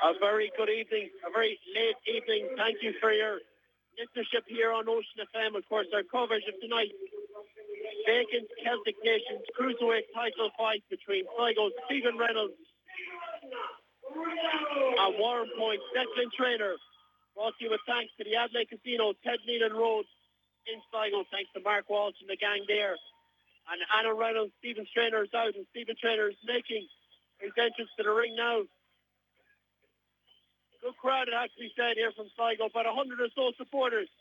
A very good evening, a very late evening. Thank you for your listenership here on Ocean FM. Of course, our coverage of tonight, vacant Celtic Nations Cruiserweight title fight between Sligo's Stephen Reynolds and Warren Point's Declan Trainor. Brought to you with thanks to the Adelaide Casino, Ted Nealon Road in Sligo. Thanks to Mark Walsh and the gang there. And Anna Reynolds, Stephen Trainor is out, and Stephen Trainor is making his entrance to the ring now. Good crowd, it has to be said, here from Sligo. About 100 or so supporters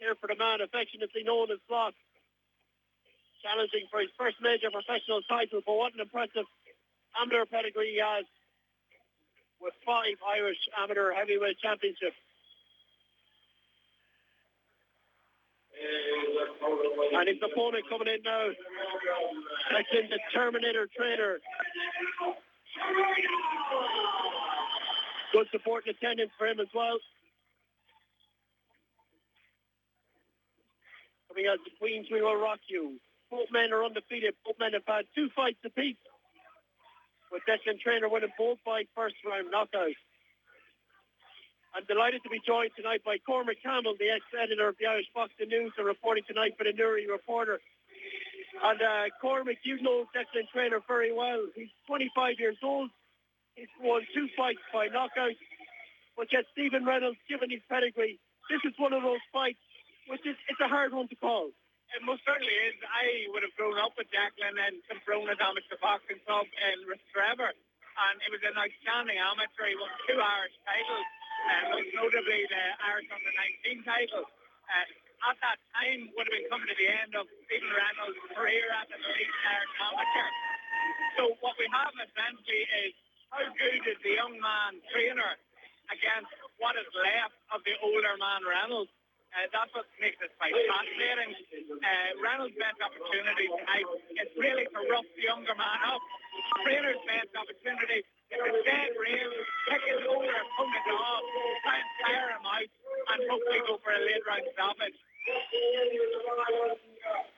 here for the man affectionately known as Flock, challenging for his first major professional title. But what an impressive amateur pedigree he has, with 5 Irish amateur heavyweight championships. And his opponent coming in now, Declan the Terminator Trainor. Good support and attendance for him as well. Coming out the Queens, we will rock you. Both men are undefeated. Both men have had 2 fights apiece, with Declan Trainor winning both by first round knockout. I'm delighted to be joined tonight by Cormac Campbell, the ex-editor of the Irish Boxing News, and reporting tonight for the Newry Reporter. And Cormac, you know Declan Trainor very well. He's 25 years old. He's won 2 fights by knockout. But yet Stephen Reynolds, given his pedigree, this is one of those fights which it's a hard one to call. It most certainly is. I would have grown up with Declan and Tim Brona's amateur boxing club in Rostrevor, and it was an outstanding amateur. He won 2 Irish titles, most notably the Irish under-19 title. At that time, would have been coming to the end of Stephen Reynolds' career as an elite Irish amateur. So what we have essentially is how good is the young man Trainor against what is left of the older man Reynolds. That's what makes this fight fascinating. Reynolds' best opportunity tonight is really to rough the younger man up. Trainor's best opportunity is to stay real, pick his older opponent off, try and tire him out, and hopefully go for a late round stoppage.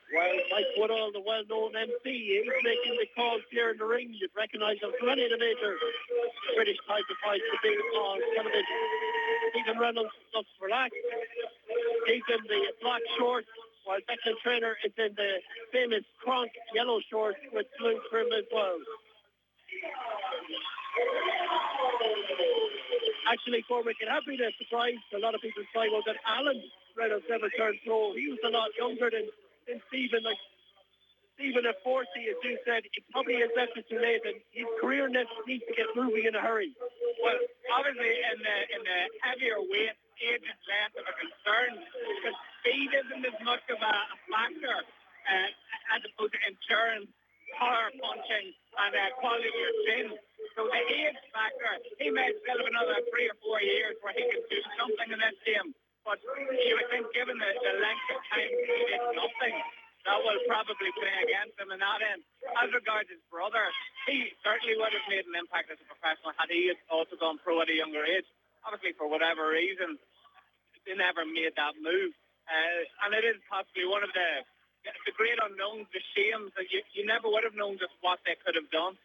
Well, Mike Woodall, the well-known MC, he's making the calls here in the ring. You'd recognise him from any of the major British title fights to be on television. Stephen Reynolds looks relaxed. He's in the black shorts, while Declan Trainor is in the famous Kronk yellow shorts with blue trim as well. Actually, Cormac, it had been a surprise to a lot of people in Sligo that Alan Reynolds never turned pro. He was a lot younger than Stephen. Like Stephen at 40, as you said, it probably is left it too late, and his career needs to get moving in a hurry. Well, obviously, in the heavier weight, age is less of a concern, because speed isn't as much of a factor as opposed to endurance, power punching, and quality of your chin. So the age factor, he may still have another 3 or 4 years where he can do something in this game. But you would think, given the length of time he did nothing, that will probably play against him in that end. As regards his brother, he certainly would have made an impact as a professional had he also gone pro at a younger age. Obviously, for whatever reason, they never made that move. And it is possibly one of the great unknowns, the shames, that you never would have known just what they could have done.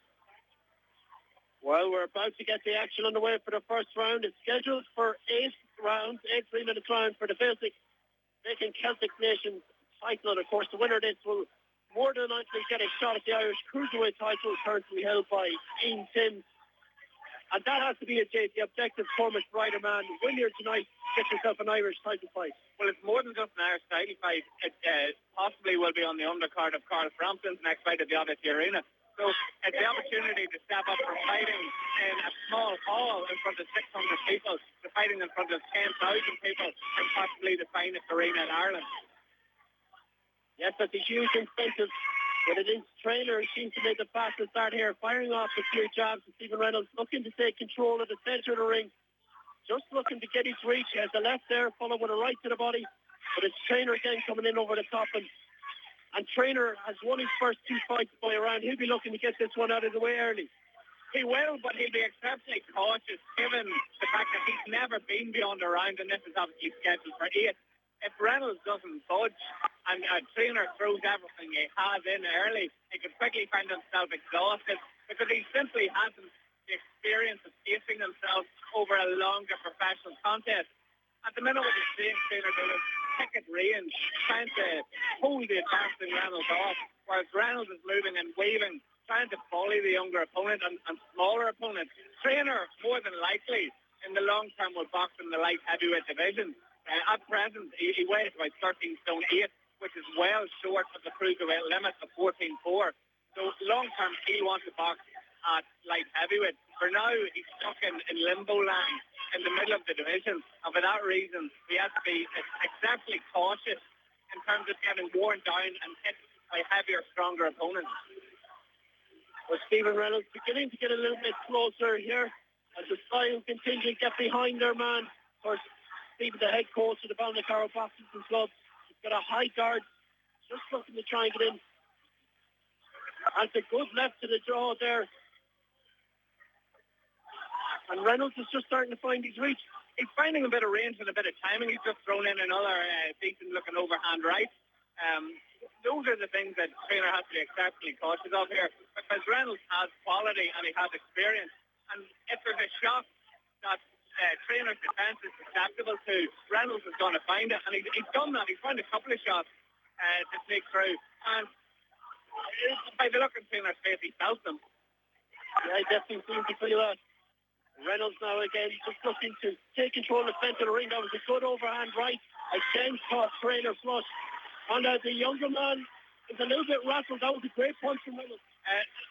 Well, we're about to get the action underway for the first round. It's scheduled for 8 rounds, 8 3-minute rounds for the basic vacant Celtic Nations title. And of course, the winner of this will more than likely get a shot at the Irish Cruiserweight title, currently held by Ian Sims. And that has to be the objective. Cormac, right, man. Win here tonight, get yourself an Irish title fight. Well, it's more than just an Irish title fight. It possibly will be on the undercard of Carl Frampton's next fight at the Odyssey Arena. So it's the opportunity to step up from fighting in a small hall in front of 600 people to fighting in front of 10,000 people and possibly the finest arena in Ireland. Yes, that's a huge incentive. But it is Trainor who seems to make the fastest start here, firing off a few jabs to Stephen Reynolds, looking to take control of the centre of the ring, just looking to get his reach. He has the left there, followed with a right to the body, but it's Trainor again coming in over the top, and Trainor has won his first 2 fights by a round. He'll be looking to get this one out of the way early. He will, but he'll be exceptionally cautious given the fact that he's never been beyond a round, and this is obviously scheduled for 8. If Reynolds doesn't budge and Trainor throws everything he has in early, he could quickly find himself exhausted because he simply hasn't the experience of facing himself a longer professional contest. At the minute, what you're seeing Trainor do is pick at range, trying to hold the advancing Reynolds off, whereas Reynolds is moving and waving, trying to bully the younger opponent and smaller opponents. Trainor, more than likely, in the long term, will box in the light heavyweight division. At present, he weighs about 13 stone 8, which is well short of the cruiserweight limit of 14.4. So long term, he wants to box at light heavyweight. For now, he's stuck in limbo land in the middle of the division, and for that reason, he has to be exceptionally cautious in terms of getting worn down and hit by heavier, stronger opponents. Well, Stephen Reynolds beginning to get a little bit closer here as the Styles contingent get behind their man. Of course, Stephen, the head coach of the Ballinacaro Boxing Club, he's got a high guard, just looking to try and get in. And it's a good left to the jaw there. And Reynolds is just starting to find his reach. He's finding a bit of range and a bit of timing. He's just thrown in another decent-looking overhand right. Those are the things that Trainor has to be exceptionally cautious of here, because Reynolds has quality and he has experience. And if there's a shot that Trainor's defence is susceptible to, Reynolds is going to find it. And he's done that. He's found a couple of shots to sneak through. And by the look of Trainor's face, he felt them. Yeah, I definitely seem to feel that. Reynolds now again just looking to take control of the centre of the ring. That was a good overhand right. Again caught Trainor flush. And the younger man is a little bit rattled. That was a great punch from Reynolds.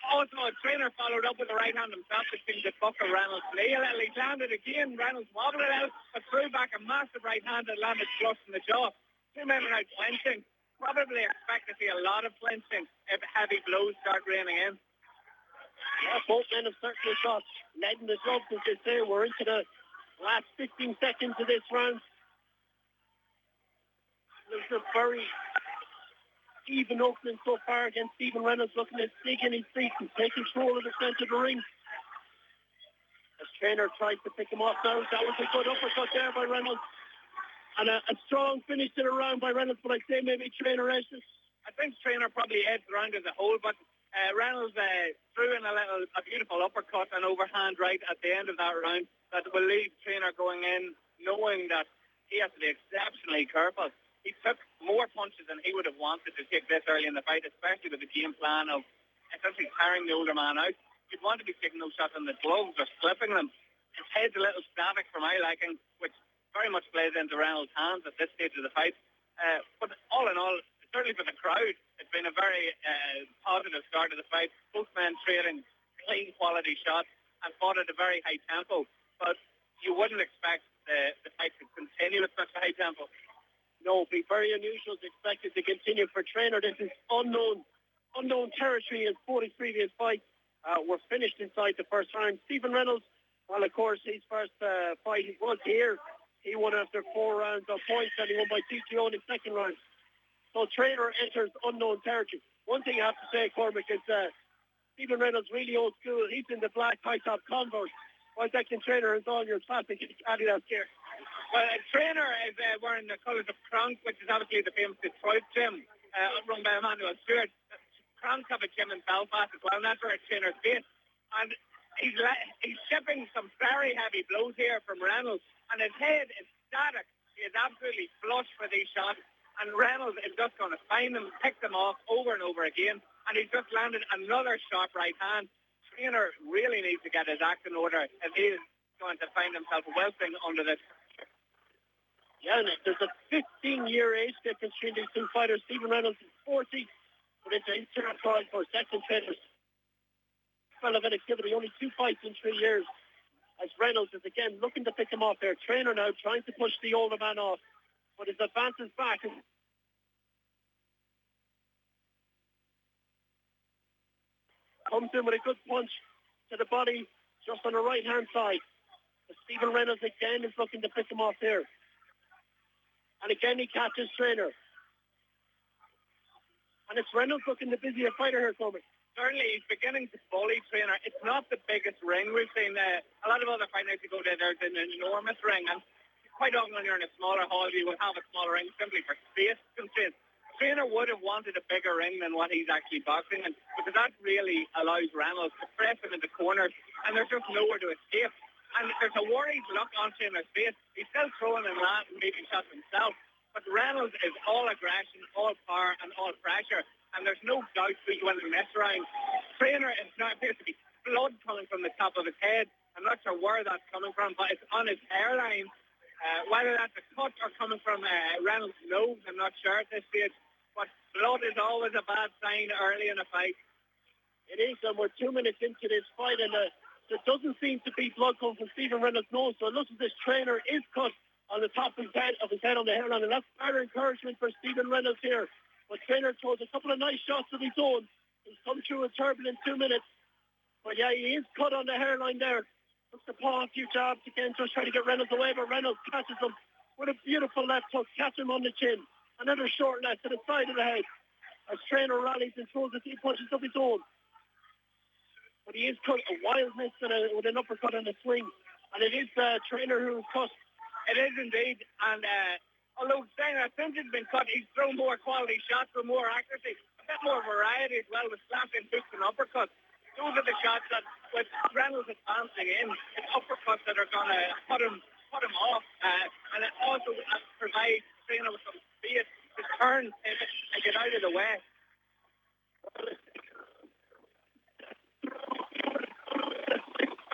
Also, Trainor followed up with the right hand himself to seem to buck Reynolds' knee a little. He landed again. Reynolds wobbled it out, but threw back a massive right hand that landed flush in the jaw. Two men are now clenching. Probably expect to see a lot of clenching if heavy blows start raining in. Yeah, both men have certainly got lead in the gloves, as they say. We're into the last 15 seconds of this round. There's a very even opening so far against Stephen Reynolds, looking to dig in his feet and take control of the centre of the ring. As Trainor tries to pick him off now, that was a good uppercut there by Reynolds. And a strong finish to the round by Reynolds, but I'd say maybe Trainor edged it. I think Trainor probably edged the round as a whole, but Reynolds threw in a beautiful uppercut and overhand right at the end of that round that will leave Trainor going in knowing that he has to be exceptionally careful. He took more punches than he would have wanted to take this early in the fight, especially with the game plan of essentially tiring the older man out. You'd want to be taking those shots on the gloves or slipping them. His head's a little static for my liking, which very much plays into Reynolds' hands at this stage of the fight. But all in all, certainly for the crowd, it's been a very positive start of the fight. Both men trading clean quality shots and fought at a very high tempo. But you wouldn't expect the fight to continue at such a high tempo. No, it'd be very unusual to expect it to continue for Trainor. This is unknown territory as both his previous fights were finished inside the first round. Stephen Reynolds, well, of course, his first fight was here. He won after 4 rounds of points, and he won by TKO in the second round. So Trainor enters unknown territory. One thing I have to say, Cormac, is Stephen Reynolds really old school. He's in the black high-top Converse, while Declan Trainor is all your classic Adidas gear. Well, Trainor is wearing the colours of Kronk, which is obviously the famous Detroit gym run by Emmanuel Stewart. Kronk have a gym in Belfast as well, and that's where Trainor's based. And he's shipping some very heavy blows here from Reynolds, and his head is static. He is absolutely flush for these shots, and Reynolds is just going to find them, pick them off over and over again, and he's just landed another sharp right hand. Trainor really needs to get his act in order if he is going to find himself welting under this. Yeah, and there's a 15-year age difference between these two fighters. Stephen Reynolds is 40, but it's a territory for Declan Trainor. Well, of activity, only 2 fights in 3 years. As Reynolds is again looking to pick him off there. Trainor now trying to push the older man off, but his advance is back. Comes in with a good punch to the body just on the right-hand side. But Stephen Reynolds again is looking to pick him off there. And again, he catches Trainor. And it's Reynolds looking the busier fighter here, Corbett. Certainly, he's beginning to bully Trainor. It's not the biggest ring we've seen. A lot of other fighters you go to, there's an enormous ring. And quite often when you're in a smaller hall, you will have a smaller ring simply for space constraints. Trainor would have wanted a bigger ring than what he's actually boxing in, because that really allows Reynolds to press him into corners, and there's just nowhere to escape. And there's a worried look on Trainor's face. He's still throwing and landing maybe shots himself. But Reynolds is all aggression, all power, and all pressure. And there's no doubt he's winning this round. Trainor is now appears to be blood coming from the top of his head. I'm not sure where that's coming from, but it's on his hairline. Whether that's a cut or coming from Reynolds' nose, I'm not sure at this stage. But blood is always a bad sign early in a fight. It is, and we're 2 minutes into this fight, and there doesn't seem to be blood coming from Stephen Reynolds' nose. So it looks as this Trainor is cut on the top of his head on the hairline, and that's further encouragement for Stephen Reynolds here. But Trainor throws a couple of nice shots of his own. He's come through a turbulent 2 minutes. But yeah, he is cut on the hairline there. Looks to paw a few jabs again, just trying to get Reynolds away, but Reynolds catches him with a beautiful left hook, catches him on the chin. Another short left to the side of the head. As Trainor rallies and throws a few punches of his own. But he is cut a wild miss with an uppercut and a swing. And it is Trainor who is cut. It is indeed. And although Trainor, since he's been cut, he's thrown more quality shots with more accuracy. A bit more variety as well with slapping hooks and uppercuts. Those are the shots that, with Reynolds advancing in, it's uppercuts that are going to put him off. And it also provides Trainor with some space to turn and get out of the way.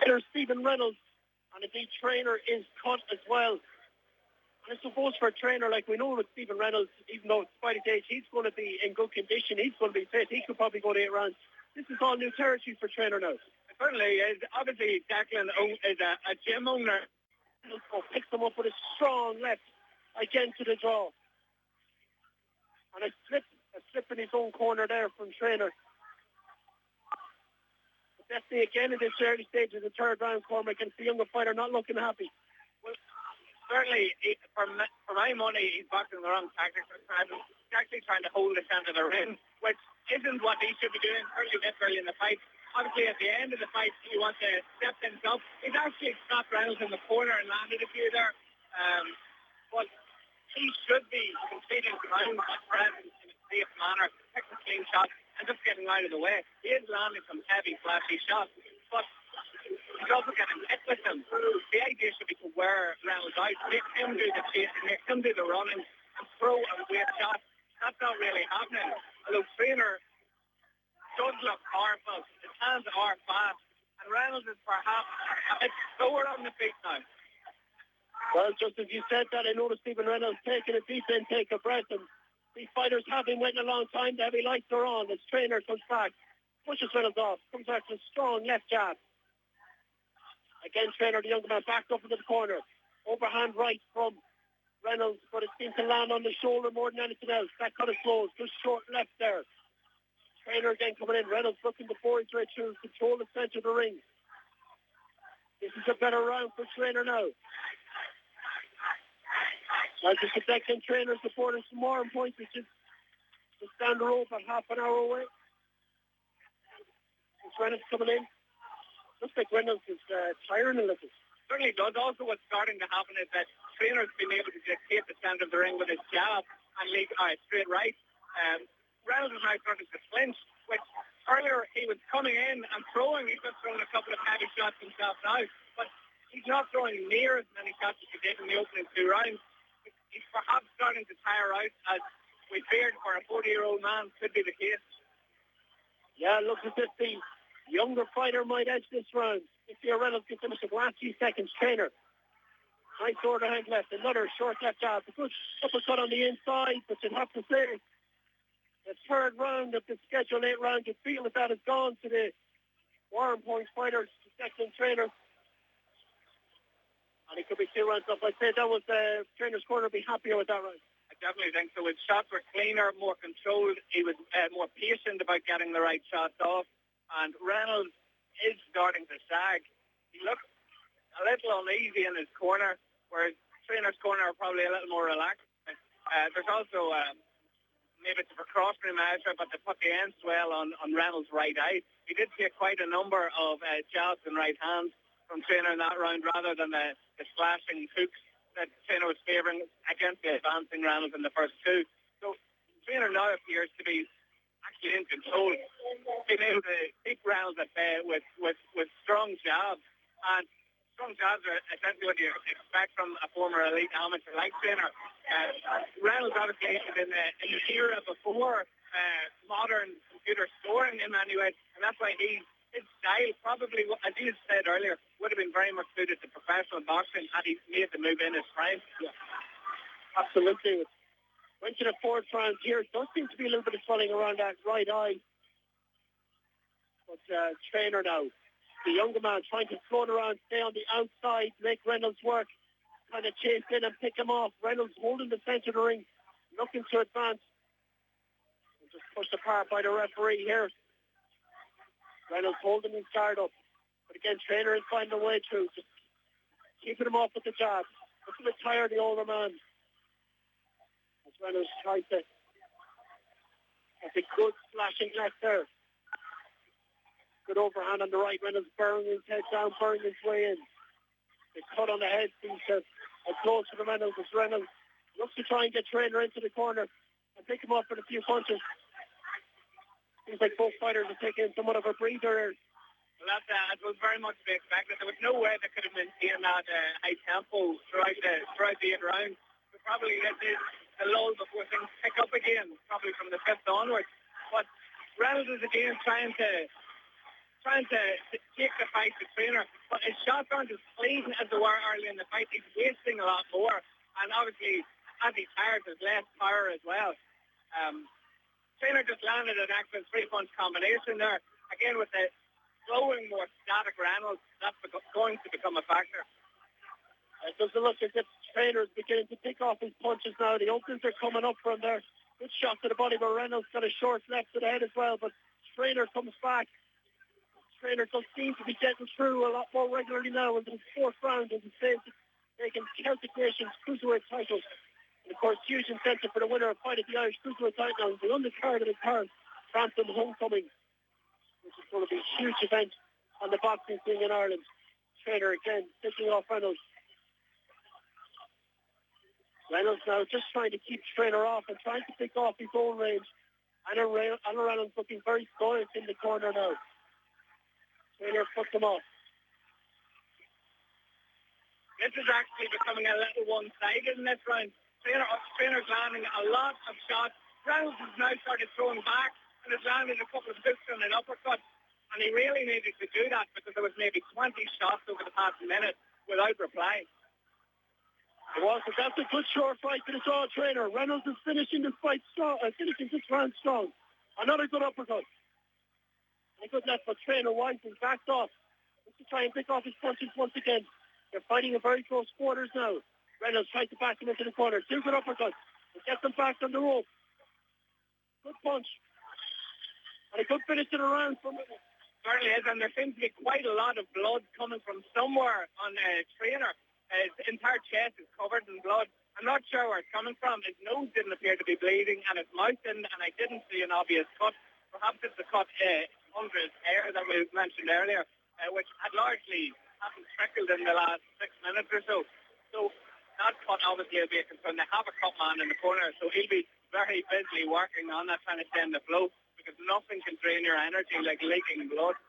There's Stephen Reynolds, and indeed Trainor is cut as well. And I suppose for a Trainor, like we know with Stephen Reynolds, even though despite his age, he's going to be in good condition, he's going to be fit, he could probably go to 8 rounds. This is all new territory for Trainor now. It certainly is. Obviously, Declan is a gym owner. Picks him up with a strong left, again to the draw. And a slip in his own corner there from Trainor. But definitely again in this early stage of the third round, Cormac, against the younger fighter not looking happy. Well, certainly, for my money, he's boxing the wrong tactics. He's actually trying to hold the centre of the ring, which isn't what he should be doing early in the fight. Obviously, at the end of the fight, he wants to step things up. He's actually stopped Reynolds in the corner and landed a few there. But he should be completing rounds at present in a safe manner, picking clean shots, and just getting out of the way. He is landing some heavy, flashy shots, but he's also getting hit with them. The idea should be to wear Reynolds out, make him do the chasing, make him do the running, and throw and wait shots. That's not really happening. Although Trainor does look powerful, his hands are fast, and Reynolds is perhaps a bit slower on the feet now. Well, just as you said that, I noticed Stephen Reynolds taking a deep intake of breath, and these fighters have been waiting a long time. The heavy lights are on as Trainor comes back, pushes Reynolds off, comes back with a strong left jab. Again, Trainor, the younger man, backed up into the corner. Overhand right from Reynolds, but it seems to land on the shoulder more than anything else. That cut is closed. Just short left there. Trainor again coming in. Reynolds looking to force his way through, control the centre of the ring. This is a better round for Trainor now. As the Declan Trainor supporting some more points, which is just down the road about half an hour away. It's Reynolds coming in. Looks like Reynolds is tiring a little. Certainly does. Also, what's starting to happen is that Trainor's been able to dictate the centre of the ring with his jab and lead straight right. Reynolds is now starting to flinch, which earlier he was coming in and throwing. He's just thrown a couple of heavy shots himself now, but he's not throwing near as many shots as he did in the opening 2 rounds. He's perhaps starting to tire out, as we feared for a 40-year-old man could be the case. Yeah, looks as if the younger fighter might edge this round. If Reynolds can finish the last few seconds, Trainor. Nice overhand left, another short left jab. A good uppercut on the inside, but you'd have to say the third round of the scheduled 8 round, you feel that has gone to the Warren Point fighter, Declan Trainor. And it could be 2 rounds up. I'd say that was Trainor's corner be happier with that round. I definitely think so. His shots were cleaner, more controlled. He was more patient about getting the right shots off. And Reynolds is starting to sag. He looks a little uneasy in his corner, whereas Trainor's corner are probably a little more relaxed. There's also maybe it's a precautionary measure, but they put the end swell on Reynolds' right eye. He did take quite a number of jabs and right hands from Trainor in that round, rather than the slashing hooks that Trainor was favouring against the advancing Reynolds in the first 2. So Trainor now appears to be actually in control, being able to keep Reynolds at bay with strong jabs. And strong jobs are essentially what you expect from a former elite amateur like Trainor. Reynolds obviously is in the era before modern computer scoring in many ways, and that's why his style probably, as you said earlier, would have been very much suited to professional boxing had he made the move in his prime. Yeah. Absolutely. Went to the fourth round here. Does seem to be a little bit of swelling around that right eye. But Trainor now, the younger man, trying to float around, stay on the outside, make Reynolds work, kind of chase in and pick him off. Reynolds holding the centre of the ring, looking to advance. And just pushed apart by the referee here. Reynolds holding his guard up. But again, Trainor is finding a way through, just keeping him off with the jab. Looking to tire the older man. As Reynolds tries to. That's a good slashing left there. Good overhand on the right. Reynolds burrowing his head down, burrowing his way in. The cut on the head seems to close to the Reynolds as Reynolds looks to try and get Trainor into the corner and pick him up with a few punches. Seems like both fighters are taking somewhat of a breather. Well, that was very much to be expected. There was no way they could have maintained that high tempo throughout the 8 rounds. We probably get the lull before things pick up again, probably from the 5th onwards. But Reynolds is again trying to take the fight to Trainor, but his shots aren't as clean as they were early in the fight. He's wasting a lot more, and obviously as he tires, there's less power as well. Trainor just landed an excellent 3-punch combination there. Again, with the flowing, more static Reynolds, that's going to become a factor. It doesn't look as if Trainor is beginning to pick off his punches now. The openings are coming up from there. Good shot to the body, but Reynolds got a short left to the head as well, but Trainor comes back. Trainor does seem to be getting through a lot more regularly now into the 4th round as he says taking Celtic Nations Cruiserweight title. And of course, huge incentive for the winner of fight at the Irish Cruiserweight title. The undercard of the card, Frampton Homecoming, which is going to be a huge event on the boxing scene in Ireland. Trainor again picking off Reynolds. Reynolds now just trying to keep Trainor off and trying to pick off his own range. Anna Reynolds looking very stoic in the corner now. Trainor puts him off. This is actually becoming a little one-sided in this round. Trainor's landing a lot of shots. Reynolds has now started throwing back and has landed a couple of hooks and an uppercut. And he really needed to do that because there was maybe 20 shots over the past minute without reply. It was, but that's a good short fight to the draw, Trainor. Reynolds is finishing this fight strong, finishing this round strong. Another good uppercut. And a good left, but Trainor White is backed off. Let's try and pick off his punches once again. They're fighting in very close quarters now. Reynolds tries to back him into the corner. 2 good uppercuts. He gets him back on the rope. Good punch. And a good finish to the round from Reynolds. Certainly is, and there seems to be quite a lot of blood coming from somewhere on Trainor. His entire chest is covered in blood. I'm not sure where it's coming from. His nose didn't appear to be bleeding, and his mouth didn't, and I didn't see an obvious cut. Perhaps it's a cut under his hair that we mentioned earlier, which had largely hasn't trickled in the last 6 minutes or so. So that cut obviously will be a concern. They have a cut man in the corner, so he'll be very busily working on that, trying to stem the flow, because nothing can drain your energy like leaking blood.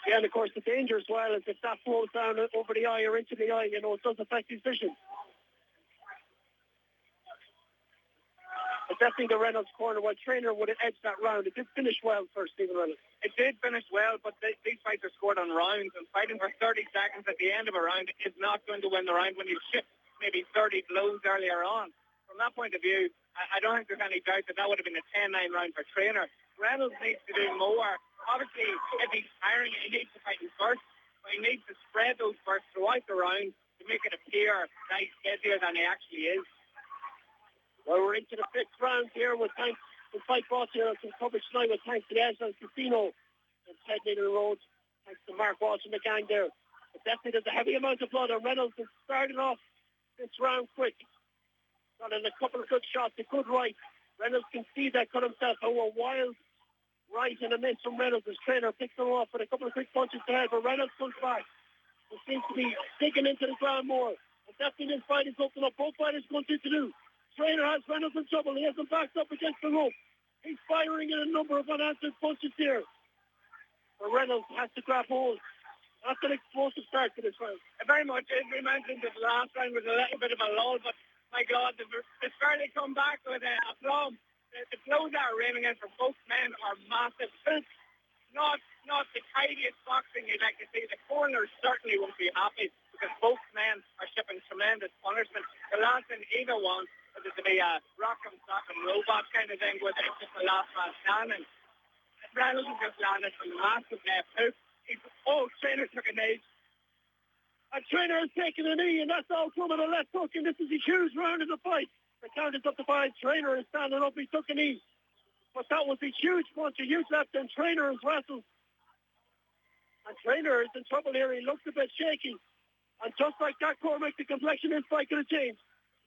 Yeah, and of course the danger as well is if that flows down over the eye or into the eye, it does affect his vision. But definitely the Reynolds corner, while Trainor would have edged that round. It did finish well for Stephen Reynolds. It did finish well, but these fights are scored on rounds, and fighting for 30 seconds at the end of a round is not going to win the round when you shift maybe 30 blows earlier on. From that point of view, I don't think there's any doubt that would have been a 10-9 round for Trainor. Reynolds needs to do more. Obviously, if he's tiring, he needs to fight in bursts, but he needs to spread those bursts throughout the round to make it appear that he's heavier than he actually is. Well, we're into the 5th round here with thanks to fight brought here some coverage tonight with thanks to the Ashland Casino and Ted Naylor Road. Thanks to Mark Walsh and the gang there. But definitely there's a heavy amount of blood, and Reynolds is starting off this round quick. Got in a couple of good shots, a good right. Reynolds can see that cut himself. A wild right and a miss from Reynolds. His trainer picks him off with a couple of quick punches to head, but Reynolds comes back. He seems to be digging into the ground more. And definitely this fight is open up. Both fighters going to do. Trainor has Reynolds in trouble. He has him backed up against the rope. He's firing in a number of unanswered punches here. But Reynolds has to grab hold That's an explosive start to this round. Very much. As we mentioned, the last round was a little bit of a lull, but my God, they've fairly come back with a plum. The blows that are raining in from both men are massive. Not the tidiest boxing you'd like to see. The corners certainly won't be happy because both men are shipping tremendous punishment. The last thing either wants is to be a rock 'em, sock 'em robot kind of thing with it's just the last man standing. Reynolds has just landed from the massive poop. Trainor took a knee. And Trainor has taken a knee, and that's all coming a left hook, and this is a huge round in the fight. The count is up to 5. Trainor is standing up. He took a knee. But that was a huge punch, a huge left, and Trainor has wrestled. And Trainor is in trouble here. He looks a bit shaky. And just like that, Cormac, the complexion in this fight could have changed.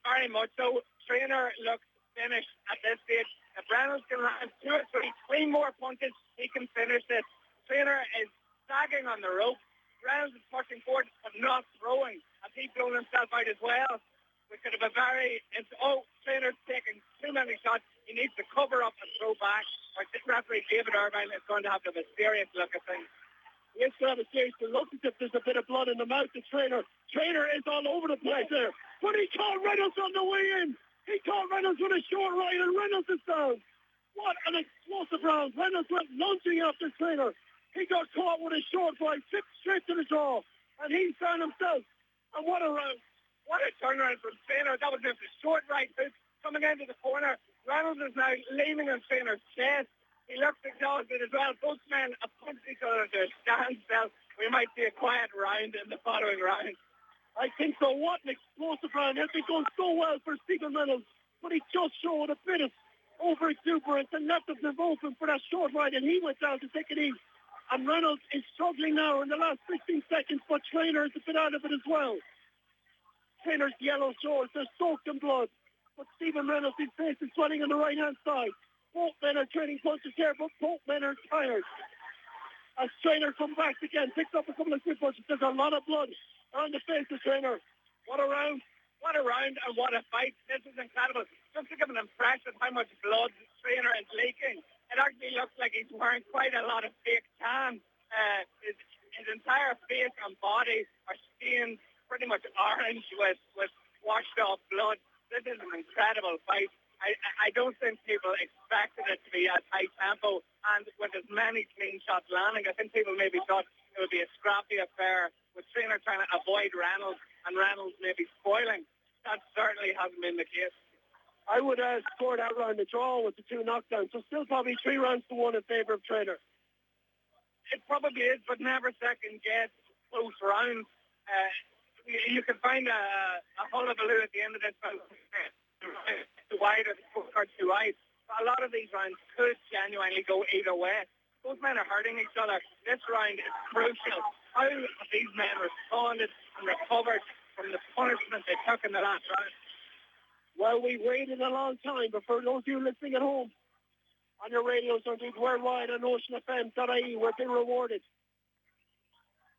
Very much so. Trainor looks finished at this stage. If Reynolds can land 2 or 3 more punches, he can finish it. Trainor is sagging on the rope. Reynolds is pushing forward but not throwing. Has he blown himself out as well? We could have a very... Trainor's taking too many shots. He needs to cover up and throw back. Or this referee, David Irvine, is going to have a serious look at things. He is going to have a serious look as if there's a bit of blood in the mouth of Trainor. Trainor is all over the place there. But he caught Reynolds on the way in. He caught Reynolds with a short right, and Reynolds is down. What an explosive round. Reynolds went lunging after Trainor. He got caught with a short right, tipped straight to the jaw, and he found himself. And what a round. What a turnaround from Trainor. That was just a short right hook coming into the corner. Reynolds is now leaning on Trainor's chest. He looks exhausted as well. Both men have punched each other to a standstill. We might see a quiet round in the following round. I think so. What an explosive round. It's been going so well for Stephen Reynolds, but he just showed a bit of over-exuberance and left himself open for that short right, and he went down to take it easy. And Reynolds is struggling now in the last 16 seconds, but Trainor is a bit out of it as well. Trainor's yellow shorts are soaked in blood, but Stephen Reynolds' face is swelling on the right-hand side. Both men are trading punches here, but both men are tired. As Trainor comes back again, picks up a couple of quick punches. There's a lot of blood on the face of Trainor. What a round. What a round and what a fight. This is incredible. Just to give an impression of how much blood Trainor is leaking, it actually looks like he's wearing quite a lot of fake tan. His entire face and body are stained pretty much orange with washed off blood. This is an incredible fight. I don't think people expected it to be at high tempo and with as many clean shots landing. I think people maybe thought it would be a scrappy affair with Trainor trying to avoid Reynolds and Reynolds maybe spoiling. That certainly hasn't been the case. I would score that round a draw with the 2 knockdowns, so still probably 3-1 in favour of Trainor. It probably is, but never second guess close rounds. You can find a hullabaloo at the end of this fight. Too wide or the scorecard too wide. But a lot of these rounds could genuinely go either way. Both men are hurting each other. This round is crucial. How have these men responded and recovered from the punishment they took in the last round? Well, we waited a long time, but for those of you listening at home, on your radios or indeed worldwide on oceanfm.ie, we're being rewarded.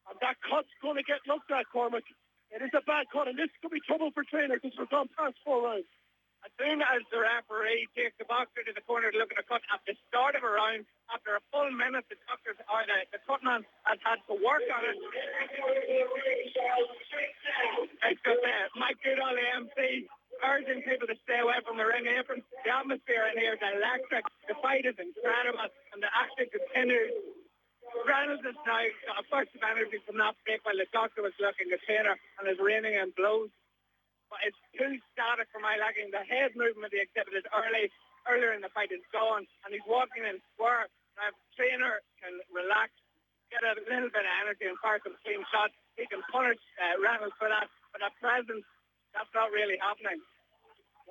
And that cut's going to get looked at, Cormac. It is a bad cut, and this could be trouble for Trainor because we're gone past 4 rounds. As soon as the referee takes the boxer to the corner to look at a cut at the start of a round, after a full minute, the doctors or the cutman has had to work on it. It's just Mike Goodall, the MC, urging people to stay away from the ring apron. The atmosphere in here is electric. The fight is incredible, and the action continues. Reynolds is now a burst of energy from that break while the doctor was looking at Trainor and is raining in blows. But it's too static for my liking. The head movement he exhibited earlier in the fight is gone, and he's walking in square. Now, if Trainor can relax, get a little bit of energy and fire some clean shots, he can punish Reynolds for that. But at present, that's not really happening.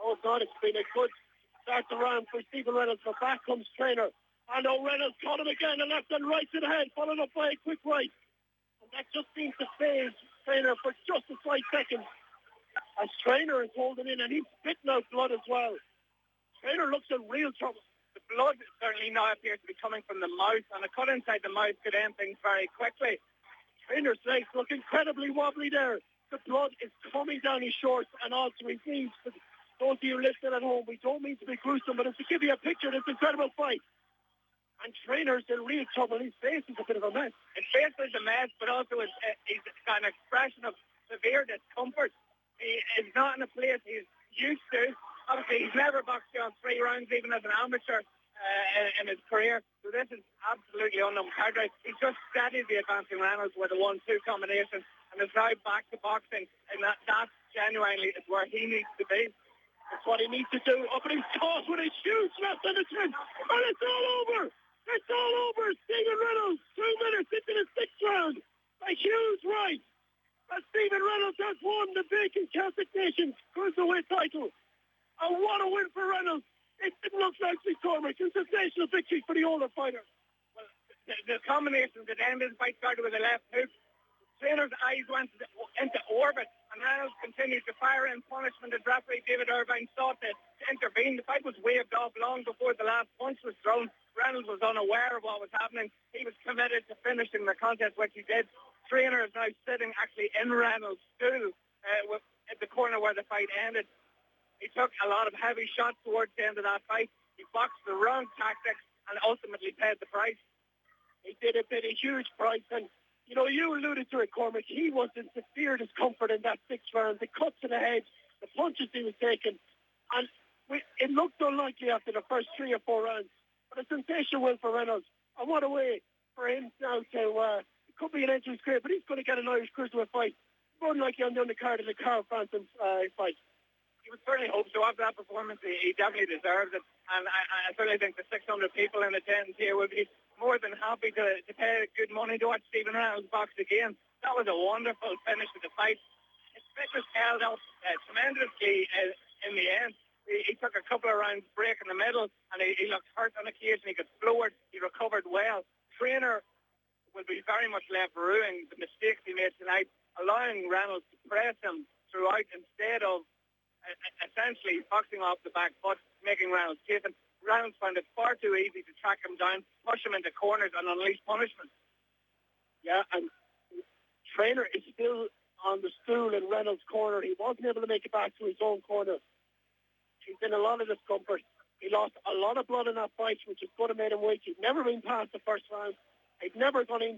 Oh, God, it's been a good start the round for Stephen Reynolds, but back comes Trainor. And Reynolds caught him again, a left and right to the head, followed up by a quick right. And that just seems to phase Trainor for just a slight second. As Trainor is holding in, and he's spitting out blood as well. Trainor looks in real trouble. The blood certainly now appears to be coming from the mouth, and a cut inside the mouth could end things very quickly. Trainor's legs look incredibly wobbly there. The blood is coming down his shorts and also his knees. For those of you listening at home, we don't mean to be gruesome, but it's to give you a picture of this incredible fight. And Trainor's in real trouble. His face is a bit of a mess. His face is a mess, but also he's got an expression of severe discomfort. He is not in a place he's used to. Obviously, he's never boxed beyond 3 rounds, even as an amateur in his career. So this is absolutely uncharacteristic. He's just steadied the advancing Reynolds with a 1-2 combination and is now back to boxing. And that genuinely is where he needs to be. That's what he needs to do. Up and he's caught with a huge left on the chin. And it's all over. It's all over. Stephen Reynolds, 2 minutes into the 6th round. A huge right. And Stephen Reynolds has won the vacant Celtic Nations Cruiserweight title. And what a win for Reynolds. It didn't look like McCormick. A sensational victory for the older fighter. Well, the combination that ended the fight started with a left hook. Trainor's eyes went into orbit, and Reynolds continued to fire in punishment as referee David Irvine sought to intervene. The fight was waved off long before the last punch was thrown. Reynolds was unaware of what was happening. He was committed to finishing the contest, which he did. Trainor is now sitting actually in Reynolds' stool at the corner where the fight ended. He took a lot of heavy shots towards the end of that fight. He boxed the wrong tactics and ultimately paid the price. He did a bit of huge price, and you know, you alluded to it, Cormac. He was in severe discomfort in that 6th round. The cuts to the head, the punches he was taking, and it looked unlikely after the first 3 or 4 rounds. But a sensational win for Reynolds. And what a way for him now to, it could be an end to his career, but he's going to get an Irish Cruiserweight fight. More than likely on the undercard of the Carl Frampton fight. He would certainly hope so. After that performance, he definitely deserves it. And I certainly think the 600 people in attendance here would be more than happy to pay good money to watch Stephen Reynolds box again. That was a wonderful finish to the fight. His fitness held up tremendously in the end. He took a couple of rounds break in the middle, and he looked hurt on occasion. He got floored. He recovered well. Trainor will be very much left ruining the mistakes he made tonight, allowing Reynolds to press him throughout instead of essentially boxing off the back foot, making Reynolds chase him. Reynolds found it far too easy to track him down, push him into corners and unleash punishment. Yeah, and Trainor is still on the stool in Reynolds' corner. He wasn't able to make it back to his own corner. He's in a lot of discomfort. He lost a lot of blood in that fight, which is going to make him weak. He'd never been past the first round. He'd never gone in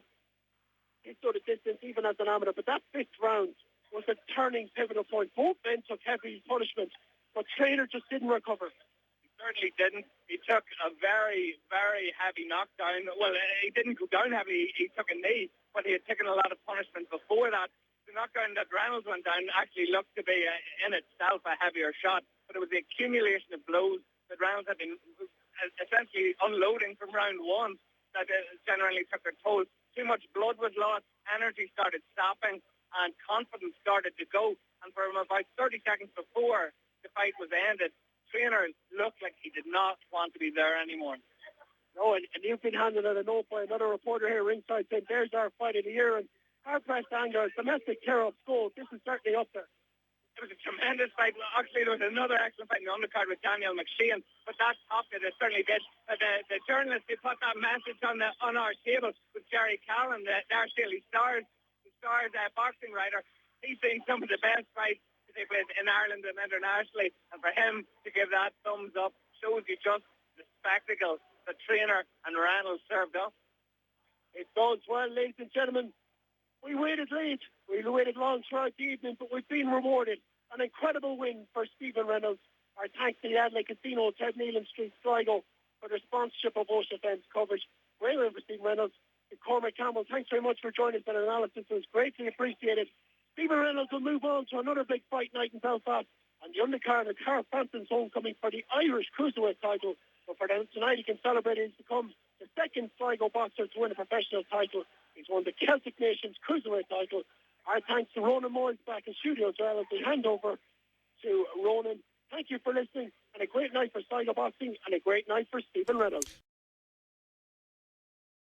his sort of distance, even as an amateur. But that 5th round was a turning pivotal point. Both men took heavy punishment, but Trainor just didn't recover. Certainly didn't. He took a very, very heavy knockdown. Well, he didn't go down heavy. He took a knee, but he had taken a lot of punishment before that. The knockdown that Reynolds went down actually looked to be in itself a heavier shot, but it was the accumulation of blows that Reynolds had been essentially unloading from round 1 that generally took their toll. Too much blood was lost, energy started stopping, and confidence started to go. And for about 30 seconds before the fight was ended, Trainor looked like he did not want to be there anymore. No, and you've been handed a note by another reporter here ringside saying, there's our fight of the year, and hard-pressed anger, domestic terror of schools. This is certainly up there. It was a tremendous fight. Actually, there was another excellent fight in the undercard with Daniel McShane, but that topped it. It certainly did. The journalist, they put that message on our table with Jerry Callan, the Daily Stars, the Stars boxing writer. He's seen some of the best fights they played in Ireland and internationally, and for him to give that thumbs up shows you just the spectacle that Trainor and Reynolds served up. It does. Well, ladies and gentlemen, we waited late. We waited long throughout the evening, but we've been rewarded. An incredible win for Stephen Reynolds. Our thanks to the Adelaide Casino, 10 Neelan Street, Sligo, for their sponsorship of Ocean Fence coverage. Great win for Stephen Reynolds. And Cormac Campbell, thanks very much for joining us for an analysis. It was greatly appreciated. Stephen Reynolds will move on to another big fight night in Belfast, and the undercard of Carl Frampton's homecoming for the Irish Cruiserweight title. But for them tonight, he can celebrate it. He's become the second Sligo boxer to win a professional title. He's won the Celtic Nations Cruiserweight title. Our thanks to Ronan Moyles back in studio as well as we hand over to Ronan. Thank you for listening, and a great night for Sligo boxing and a great night for Stephen Reynolds.